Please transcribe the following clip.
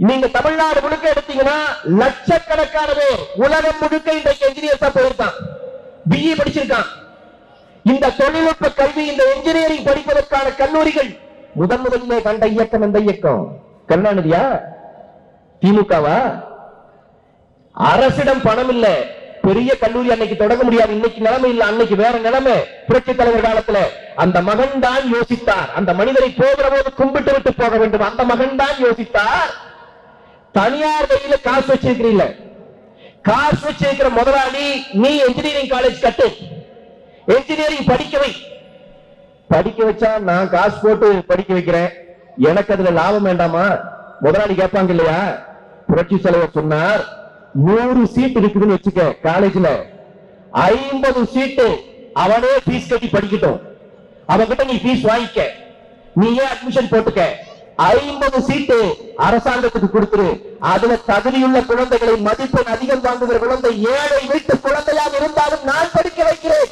நீங்க தமிழ்நாடு முழுக்க எடுத்தீங்கன்னா லட்சக்கணக்கான பேர் உலகம் முழுக்க இன்றைக்கு என்ஜினியர்ஸா போயிருக்கான், பிஇ படிச்சிருக்கான். இந்த தொழில்நுட்ப கல்வி, இந்த என்ஜினியரிங் படிப்பதற்கான கல்லூரிகள் முதலிலே கண்ட இயக்கம் எந்த இயக்கம்? கருணாநிதியா? திமுகவா? அரசிடம் பணம் இல்ல, பெரிய கல்லூரி அன்னைக்கு தொடங்க முடியாது. இன்னைக்கு நிலைமை இல்ல, அன்னைக்கு வேற நிலைமை. புரட்சி தலைவர் காலத்துல அந்த மகன் தான் யோசித்தார். அந்த மனிதரை போகிற போது கும்பிட்டு விட்டு போக வேண்டும். அந்த மகன் தான் யோசித்தார். தனியார் கையில காசு வச்சிருக்கிறீங்க, காசு வச்சிருக்கிற முதலாளி, நீ என்ஜினியரிங் காலேஜ் கட்டு, என்ஜினியரிங் படிக்க வை. படிக்க வச்சா நான் காசு போட்டு படிக்க வைக்கிறேன், எனக்கு அதுல லாபம் வேண்டாமா? முதலாளி கேட்பாங்க இல்லையா? புரட்சி தலைவர் சொன்னார், 100 சீட் இருக்குதுன்னு வச்சுக்க காலேஜ்ல, 50 சீட்டு அவனே பீஸ் கட்டி படிக்கட்டும், அவன்கிட்ட நீ பீஸ் வாங்கிக்க, நீயே அட்மிஷன் போட்டுக்க, 50 சீட்டு அரசாங்கத்துக்கு கொடுத்துரு. அதுல தகுதியுள்ள குழந்தைகளை, மதிப்பெண் அதிகம் வாங்குகிற குழந்தை, ஏழை வீட்டு குழந்தையாக இருந்தாலும் நான் படிக்க வைக்கிறேன்.